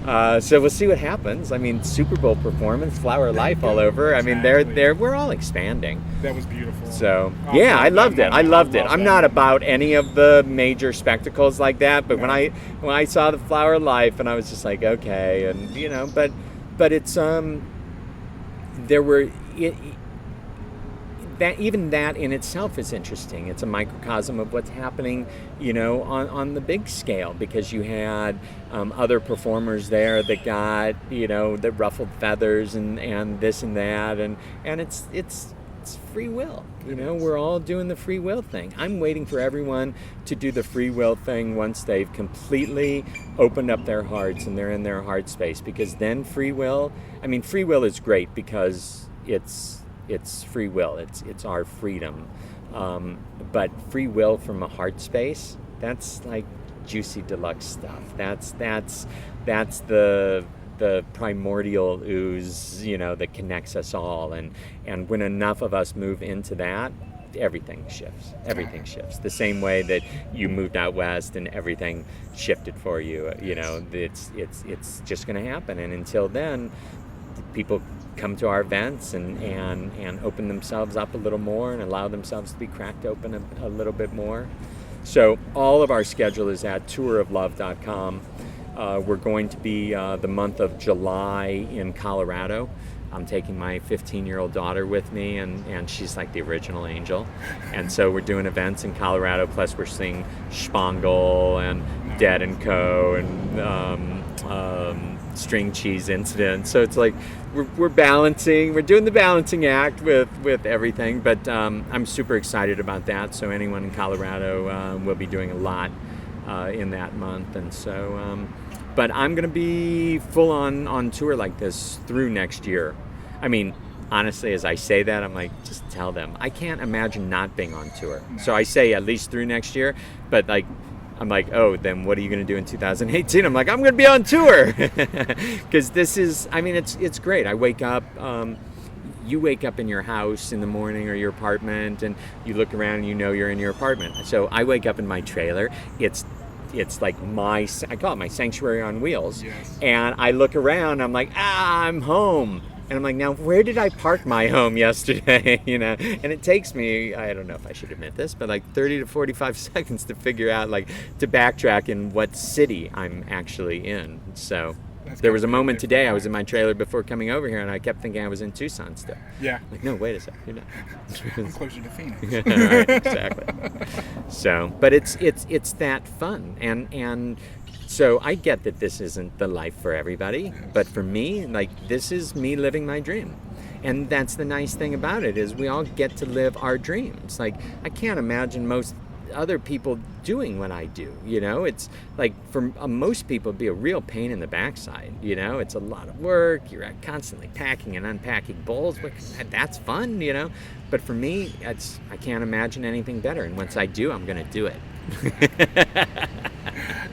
So we'll see what happens. I mean, Super Bowl performance, Flower of Life all over. I mean, we're all expanding. That was beautiful. So yeah, I loved it. I'm not about any of the major spectacles like that, but when I saw the Flower of Life, and I was just like, okay, and you know, but but it's there were that even that in itself is interesting. It's a microcosm of what's happening, on the big scale, because you had other performers there that got, that ruffled feathers and this and that, and it's free will. We're all doing the free will thing. I'm waiting for everyone to do the free will thing once they've completely opened up their hearts and they're in their heart space, because then free will is great because it's free will. It's our freedom. But free will from a heart space, that's like juicy deluxe stuff. That's the primordial ooze, that connects us all. And when enough of us move into that, everything shifts. Everything shifts. The same way that you moved out west and everything shifted for you. It's just going to happen. And until then, people come to our events and open themselves up a little more and allow themselves to be cracked open a little bit more. So all of our schedule is at touroflove.com. We're going to be the month of July in Colorado. I'm taking my 15-year-old daughter with me, and she's like the original angel. And so we're doing events in Colorado, plus we're seeing Spangel and Dead & Co. and String Cheese Incident. So it's like we're balancing, we're doing the balancing act with everything, but I'm super excited about that. So anyone in Colorado will be doing a lot in that month. And so but I'm going to be full on tour like this through next year. I mean, honestly, as I say that, I'm like, just tell them. I can't imagine not being on tour. So I say at least through next year, but I'm like, oh, then what are you going to do in 2018? I'm like, I'm going to be on tour. Because this is, it's great. I wake up, you wake up in your house in the morning or your apartment, and you look around and you're in your apartment. So I wake up in my trailer. It's like I call it my sanctuary on wheels. Yes. And I look around, I'm like, I'm home. And I'm like, now where did I park my home yesterday? And it takes me, I don't know if I should admit this, but like 30 to 45 seconds to figure out, to backtrack in what city I'm actually in. So there was a moment today, I was in my trailer before coming over here, and I kept thinking I was in Tucson still. Yeah. Like, no, wait a second, you're not. I'm closer to Phoenix. Right, exactly. So, but it's that fun, and so I get that this isn't the life for everybody, but for me, this is me living my dream. And that's the nice thing about it, is we all get to live our dreams. I can't imagine most other people doing what I do. It's like, for most people, it'd be a real pain in the backside. It's a lot of work. You're constantly packing and unpacking bowls, but that's fun. But for me, I can't imagine anything better. And once I do, I'm going to do it.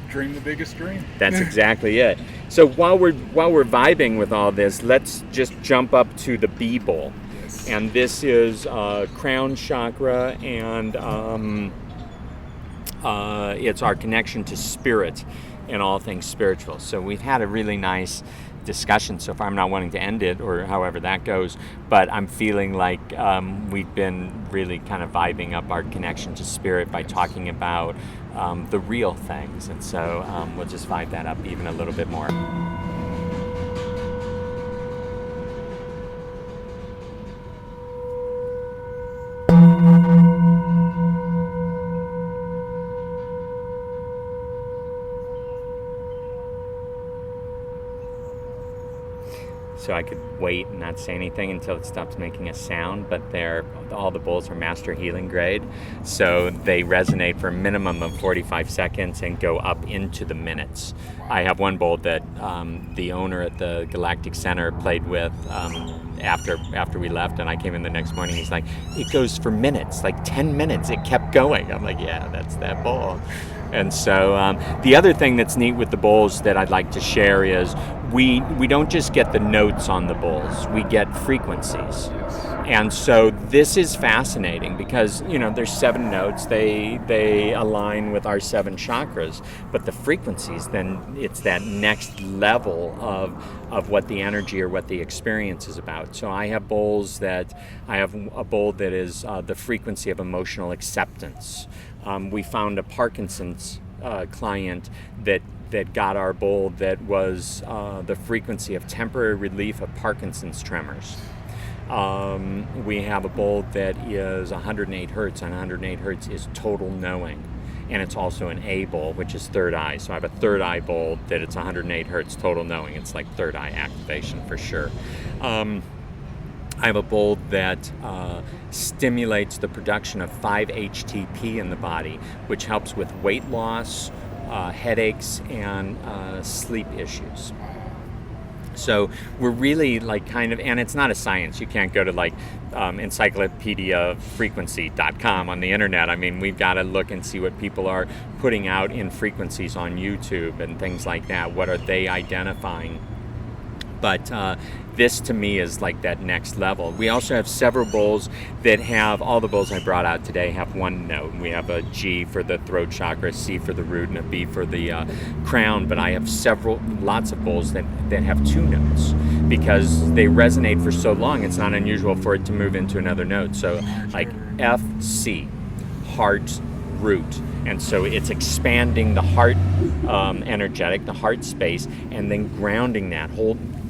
Dream the biggest dream. That's exactly it. So while we're vibing with all this, let's just jump up to the B bowl. Yes. And this is crown chakra, and it's our connection to spirit and all things spiritual. So we've had a really nice discussion so far. I'm not wanting to end it, or however that goes, but I'm feeling like we've been really kind of vibing up our connection to spirit by talking about the real things. And so we'll just vibe that up even a little bit more. So I could wait and not say anything until it stops making a sound, but all the bowls are master healing grade, so they resonate for a minimum of 45 seconds and go up into the minutes. I have one bowl that the owner at the Galactic Center played with after we left, and I came in the next morning. He's like, it goes for minutes, like 10 minutes. It kept going. I'm like, yeah, that's that bowl. And so the other thing that's neat with the bowls that I'd like to share is we don't just get the notes on the bowls, we get frequencies. And so this is fascinating because, there's 7 notes, they align with our 7 chakras, but the frequencies, then it's that next level of what the energy or what the experience is about. So I have a bowl that is the frequency of emotional acceptance. We found a Parkinson's client that that got our bowl that was the frequency of temporary relief of Parkinson's tremors. We have a bowl that is 108 hertz, and 108 hertz is total knowing. And it's also an A bowl, which is third eye. So I have a third eye bowl that it's 108 hertz total knowing. It's like third eye activation for sure. I have a bowl that stimulates the production of 5-HTP in the body, which helps with weight loss, headaches, and sleep issues. So we're really like kind of, and it's not a science. You can't go to like encyclopediafrequency.com on the internet. I mean, we've got to look and see what people are putting out in frequencies on YouTube and things like that. What are they identifying? But this to me is like that next level. We also have several bowls that have, all the bowls I brought out today have one note. We have a G for the throat chakra, a C for the root, and a B for the crown. But I have lots of bowls that have two notes because they resonate for so long. It's not unusual for it to move into another note. So like F, C, heart, root. And so it's expanding the heart energetic, the heart space, and then grounding that,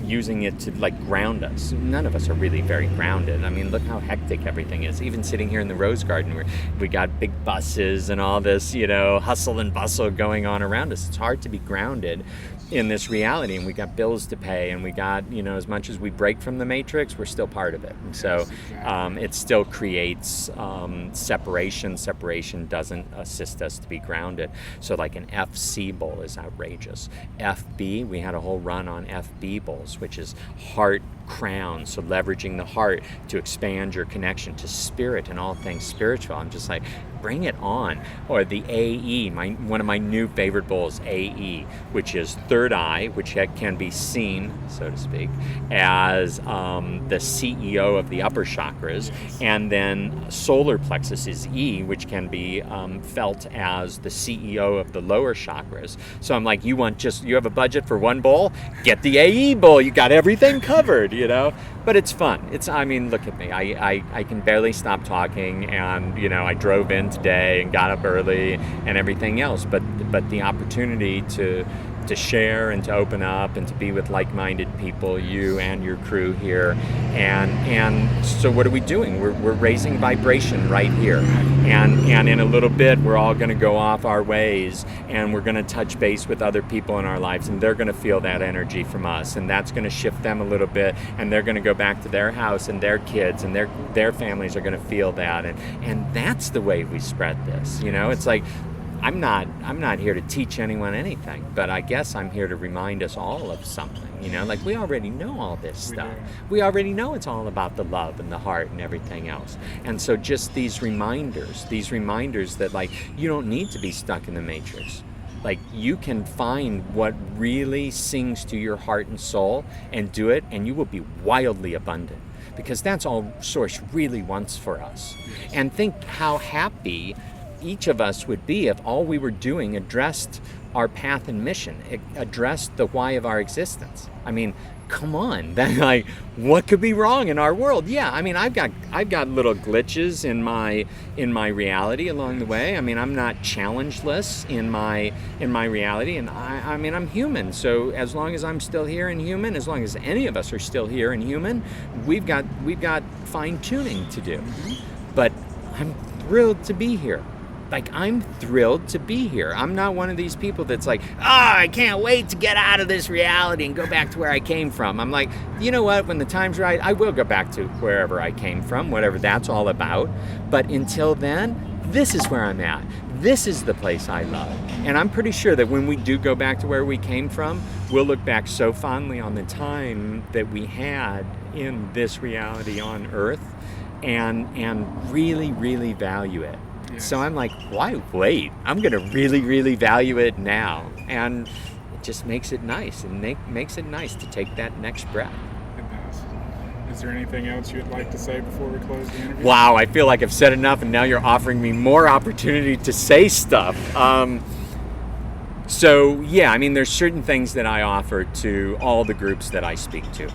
using it to like ground us. None of us are really very grounded. I mean, look how hectic everything is. Even sitting here in the Rose Garden where we got big buses and all this, hustle and bustle going on around us. It's hard to be grounded in this reality, and we got bills to pay, and we got, as much as we break from the matrix, we're still part of it. And so it still creates separation. Separation doesn't assist us to be grounded. So like an FC bowl is outrageous. FB, we had a whole run on FB bowls, which is heart crown, so leveraging the heart to expand your connection to spirit and all things spiritual. I'm just like, bring it on. Or the AE, one of my new favorite bowls, AE, which is third eye, which can be seen, so to speak, as the CEO of the upper chakras, and then solar plexus is E, which can be felt as the CEO of the lower chakras. So I'm like, you have a budget for one bowl? Get the AE bowl. You got everything covered, But it's fun. Look at me. I can barely stop talking, and I drove in today and got up early and everything else. But the opportunity to share and to open up and to be with like-minded people, you and your crew here, and so what are we doing? We're raising vibration right here, and in a little bit we're all going to go off our ways, and we're going to touch base with other people in our lives, and they're going to feel that energy from us, and that's going to shift them a little bit, and they're going to go back to their house, and their kids and their families are going to feel that, and that's the way we spread this. It's like, I'm not here to teach anyone anything, but I guess I'm here to remind us all of something, like we already know all this stuff. We already know it's all about the love and the heart and everything else. And so just these reminders that like, you don't need to be stuck in the matrix. Like, you can find what really sings to your heart and soul and do it, and you will be wildly abundant, because that's all Source really wants for us. And think how happy each of us would be if all we were doing addressed our path and mission, addressed the why of our existence. Come on, like, what could be wrong in our world? Yeah, I've got little glitches in my reality along the way. I'm not challengeless in my reality, and I'm human. So as long as I'm still here and human, as long as any of us are still here and human, we've got fine tuning to do. But I'm thrilled to be here. Like, I'm thrilled to be here. I'm not one of these people that's like, I can't wait to get out of this reality and go back to where I came from. I'm like, you know what? When the time's right, I will go back to wherever I came from, whatever that's all about. But until then, this is where I'm at. This is the place I love. And I'm pretty sure that when we do go back to where we came from, we'll look back so fondly on the time that we had in this reality on Earth and really, really value it. So I'm like, why wait? I'm going to really, really value it now. And it just makes it nice, and makes it nice to take that next breath. It does. Is there anything else you'd like to say before we close the interview? Wow, I feel like I've said enough, and now you're offering me more opportunity to say stuff. So yeah, there's certain things that I offer to all the groups that I speak to.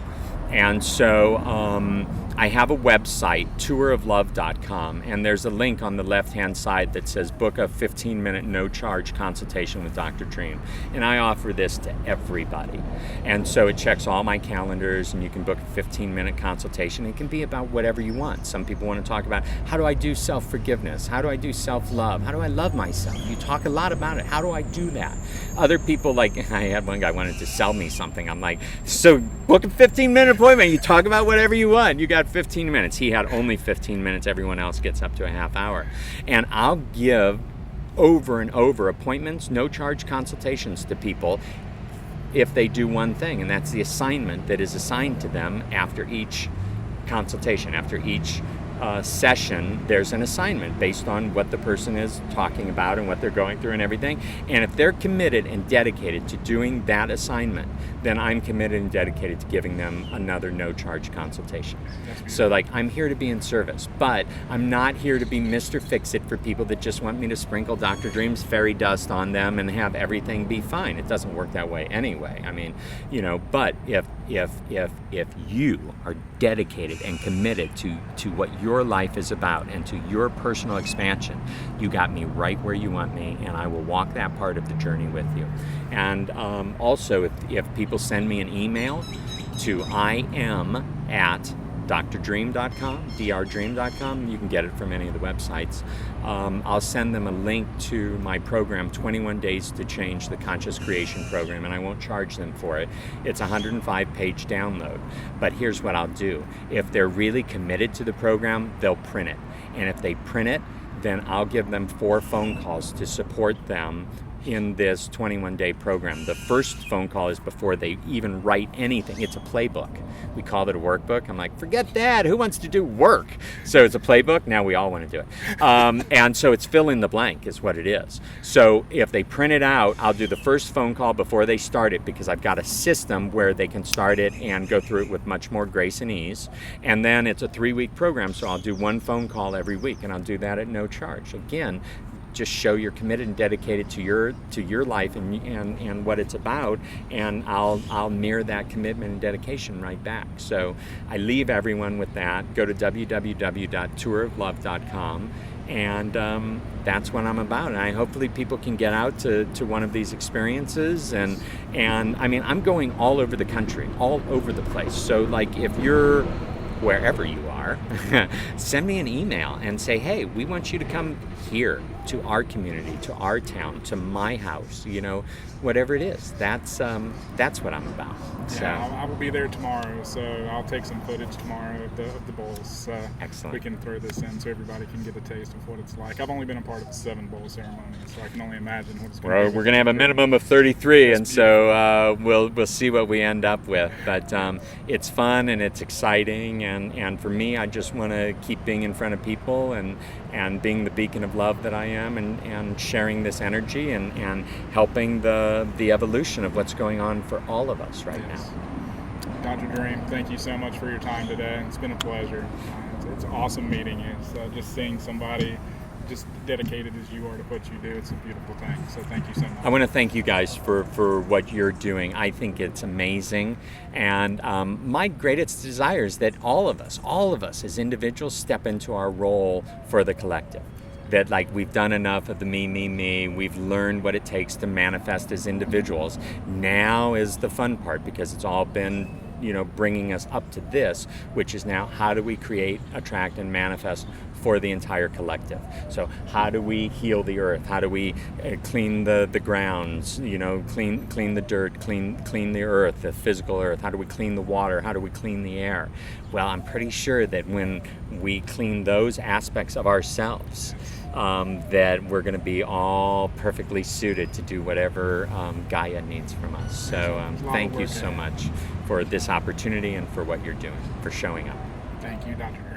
And so I have a website, touroflove.com, and there's a link on the left-hand side that says book a 15-minute no-charge consultation with Dr. Dream. And I offer this to everybody. And so it checks all my calendars, and you can book a 15-minute consultation. It can be about whatever you want. Some people want to talk about, how do I do self-forgiveness? How do I do self-love? How do I love myself? You talk a lot about it. How do I do that? Other people, like, I had one guy wanted to sell me something. I'm like, so book a 15-minute appointment. You talk about whatever you want. You got 15 minutes. He had only 15 minutes. Everyone else gets up to a half hour. And I'll give over and over appointments, no charge consultations to people if they do one thing, and that's the assignment that is assigned to them after each consultation, after each session. There's an assignment based on what the person is talking about and what they're going through and everything. And if they're committed and dedicated to doing that assignment, then I'm committed and dedicated to giving them another no-charge consultation. So, like, I'm here to be in service, but I'm not here to be Mr. Fix-It for people that just want me to sprinkle Dr. Dream's fairy dust on them and have everything be fine. It doesn't work that way anyway. I mean, you know, but if you are dedicated and committed to what your life is about and to your personal expansion, you got me right where you want me, and I will walk that part of the journey with you. And also, if people send me an email to im@drdream.com, drdream.com, you can get it from any of the websites. I'll send them a link to my program, 21 Days to Change, the Conscious Creation Program, and I won't charge them for it. It's a 105-page download. But here's what I'll do. If they're really committed to the program, they'll print it. And if they print it, then I'll give them 4 phone calls to support them in this 21-day program. The first phone call is before they even write anything. It's a playbook. We call it a workbook. I'm like, forget that. Who wants to do work? So it's a playbook. Now we all want to do it. And so it's fill in the blank is what it is. So if they print it out, I'll do the first phone call before they start it, because I've got a system where they can start it and go through it with much more grace and ease. And then it's a 3-week program, so I'll do 1 phone call every week, and I'll do that at no charge. Again, just show you're committed and dedicated to your life and what it's about, and I'll mirror that commitment and dedication right back. So I leave everyone with that. Go to www.touroflove.com, and that's what I'm about. And hopefully people can get out to one of these experiences, and I mean, I'm going all over the country, all over the place. So, like, if you're wherever you are, send me an email and say, hey, we want you to come here to our community, to our town, to my house, you know, whatever it is. That's what I'm about. So I will be there tomorrow, so I'll take some footage tomorrow of the bowls. Excellent. We can throw this in so everybody can get a taste of what it's like. I've only been a part of 7 bowl ceremonies, so I can only imagine what it's going to be. We're going to have a minimum of 33, and so we'll see what we end up with. But it's fun and it's exciting, and for me, I just want to keep being in front of people and being the beacon of love that I am, and sharing this energy and helping the evolution of what's going on for all of us right now. Dr. Dream, thank you so much for your time today. It's been a pleasure. It's awesome meeting you. So just seeing somebody just dedicated as you are to what you do, it's a beautiful thing. So thank you so much. I want to thank you guys for what you're doing. I think it's amazing. And my greatest desire is that all of us as individuals step into our role for the collective. That, like, we've done enough of the me. We've learned what it takes to manifest as individuals. Now is the fun part, because it's all been, you know, bringing us up to this, which is now how do we create, attract, and manifest for the entire collective. So how do we heal the earth? How do we clean the grounds, you know, clean the dirt, clean the earth, the physical earth? How do we clean the water? How do we clean the air? Well, I'm pretty sure that when we clean those aspects of ourselves, that we're going to be all perfectly suited to do whatever Gaia needs from us. So thank you so much for this opportunity and for what you're doing, for showing up. Thank you, Dr. Dream.